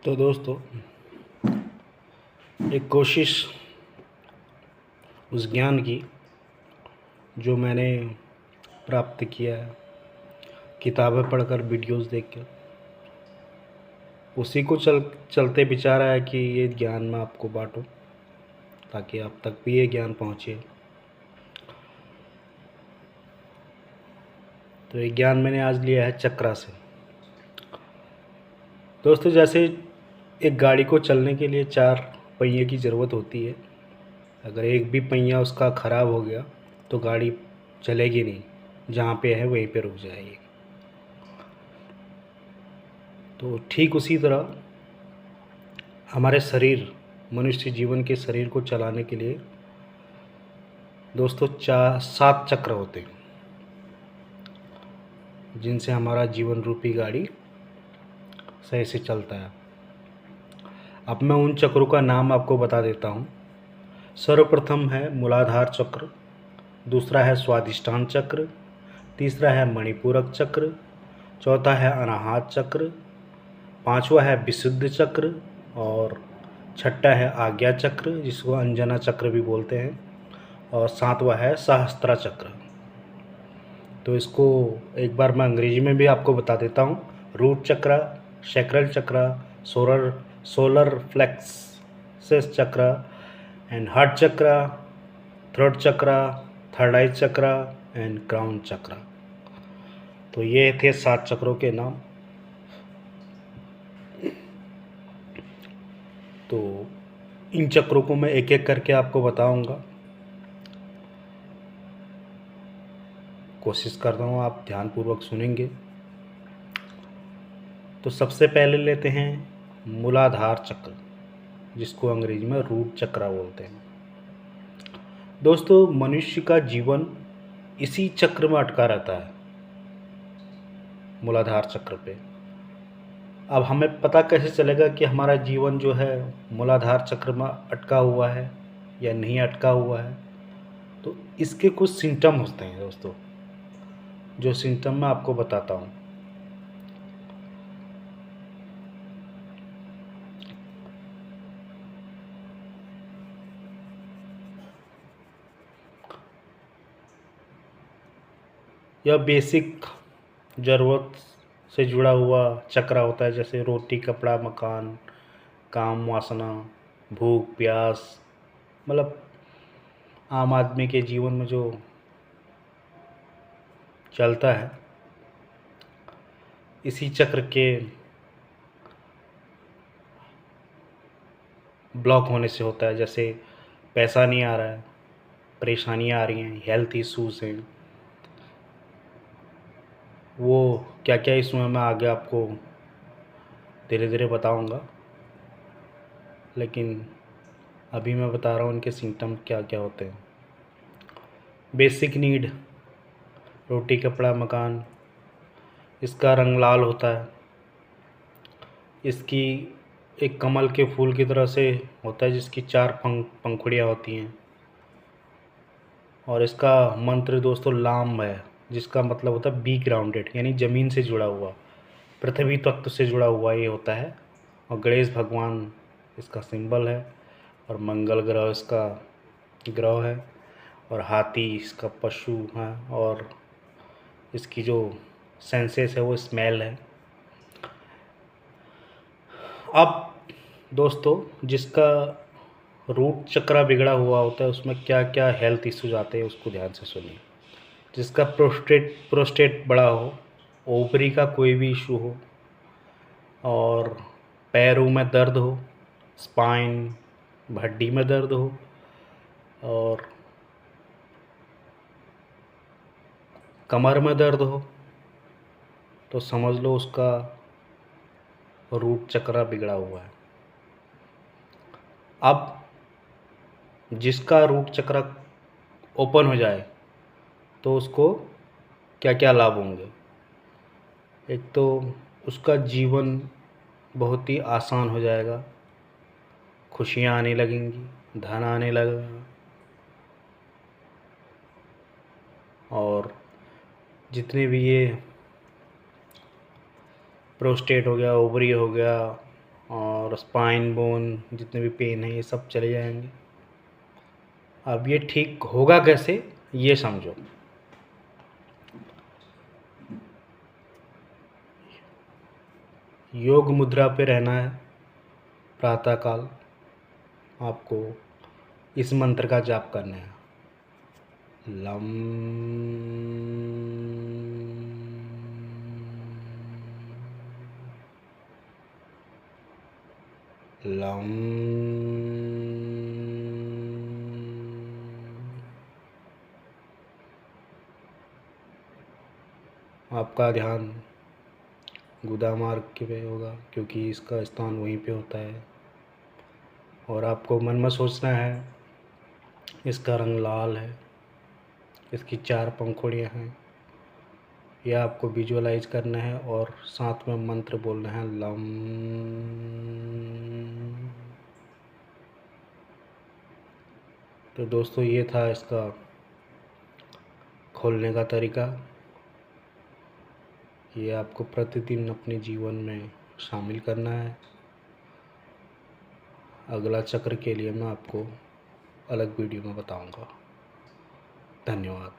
तो दोस्तों, एक कोशिश उस ज्ञान की जो मैंने प्राप्त किया है किताबें पढ़कर, वीडियोस देखकर, उसी को चलते विचार आया कि ये ज्ञान मैं आपको बांटूं ताकि आप तक भी ये ज्ञान पहुँचे। तो ये ज्ञान मैंने आज लिया है चक्रा से। दोस्तों, जैसे एक गाड़ी को चलने के लिए 4 पहिए की ज़रूरत होती है। अगर एक भी पहिया उसका ख़राब हो गया तो गाड़ी चलेगी नहीं, जहाँ पे है वहीं पे रुक जाएगी। तो ठीक उसी तरह हमारे शरीर, मनुष्य जीवन के शरीर को चलाने के लिए दोस्तों 7 चक्र होते हैं, जिनसे हमारा जीवन रूपी गाड़ी सही से चलता है। अब मैं उन चक्रों का नाम आपको बता देता हूँ। सर्वप्रथम है मूलाधार चक्र, दूसरा है स्वादिष्ठान चक्र, तीसरा है मणिपूरक चक्र, चौथा है अनाहत चक्र, पांचवा है विशुद्ध चक्र और छठा है आज्ञा चक्र, जिसको अंजना चक्र भी बोलते हैं, और सातवां है सहस्त्रा चक्र। तो इसको एक बार मैं अंग्रेजी में भी आपको बता देता हूँ। रूट चक्र, सैक्रल चक्र, सोलर फ्लेक्सस चक्र एंड हार्ट चक्र, थ्रोट चक्र, थर्ड आई चक्र एंड क्राउन चक्र। तो ये थे 7 चक्रों के नाम। तो इन चक्रों को मैं एक एक करके आपको बताऊंगा। कोशिश करता हूँ आप ध्यानपूर्वक सुनेंगे। तो सबसे पहले लेते हैं मूलाधार चक्र, जिसको अंग्रेजी में रूट चक्र बोलते हैं। दोस्तों, मनुष्य का जीवन इसी चक्र में अटका रहता है, मूलाधार चक्र पे। अब हमें पता कैसे चलेगा कि हमारा जीवन जो है मूलाधार चक्र में अटका हुआ है या नहीं अटका हुआ है? तो इसके कुछ सिम्टम होते हैं दोस्तों, जो सिम्टम मैं आपको बताता हूँ। यह बेसिक ज़रूरत से जुड़ा हुआ चक्र होता है, जैसे रोटी, कपड़ा, मकान, काम, वासना, भूख, प्यास। मतलब आम आदमी के जीवन में जो चलता है, इसी चक्र के ब्लॉक होने से होता है। जैसे पैसा नहीं आ रहा है, परेशानियाँ आ रही हैं, हेल्थ इश्यूज़ हैं। वो क्या क्या इशू है मैं आगे आपको धीरे धीरे बताऊंगा, लेकिन अभी मैं बता रहा हूँ इनके सिम्टम क्या क्या होते हैं। बेसिक नीड, रोटी, कपड़ा, मकान, इसका रंग लाल होता है। इसकी एक कमल के फूल की तरह से होता है, जिसकी 4 पंखुड़ियाँ होती हैं। और इसका मंत्र दोस्तों लाम है, जिसका मतलब होता है बी ग्राउंडेड, यानी ज़मीन से जुड़ा हुआ, पृथ्वी तत्व से जुड़ा हुआ ये होता है। और गणेश भगवान इसका सिंबल है, और मंगल ग्रह इसका ग्रह है, और हाथी इसका पशु है, और इसकी जो सेंसेस है वो स्मेल है। अब दोस्तों, जिसका रूट चक्र बिगड़ा हुआ होता है उसमें क्या क्या हेल्थ इश्यूज आते हैं उसको ध्यान से सुनिए। जिसका प्रोस्टेट बड़ा हो, ओवरी का कोई भी इशू हो, और पैरों में दर्द हो, स्पाइन, हड्डी में दर्द हो, और कमर में दर्द हो, तो समझ लो उसका रूट चक्र बिगड़ा हुआ है। अब जिसका रूट चक्र ओपन हो जाए तो उसको क्या क्या लाभ होंगे? एक तो उसका जीवन बहुत ही आसान हो जाएगा, खुशियाँ आने लगेंगी, धन आने लगेगा, और जितने भी ये प्रोस्टेट हो गया, ओवरी हो गया, और स्पाइन बोन जितने भी पेन है ये सब चले जाएंगे। अब ये ठीक होगा कैसे ये समझो। योग मुद्रा पे रहना है। प्रातःकाल आपको इस मंत्र का जाप करना है। Lump lump. आपका ध्यान गुदा मार्ग पे होगा क्योंकि इसका स्थान वहीं पे होता है। और आपको मन में सोचना है इसका रंग लाल है, इसकी 4 पंखुड़ियाँ हैं। यह आपको विजुअलाइज करना है और साथ में मंत्र बोलना है लम। तो दोस्तों ये था इसका खोलने का तरीका। ये आपको प्रतिदिन अपने जीवन में शामिल करना है। अगला चक्र के लिए मैं आपको अलग वीडियो में बताऊंगा। धन्यवाद।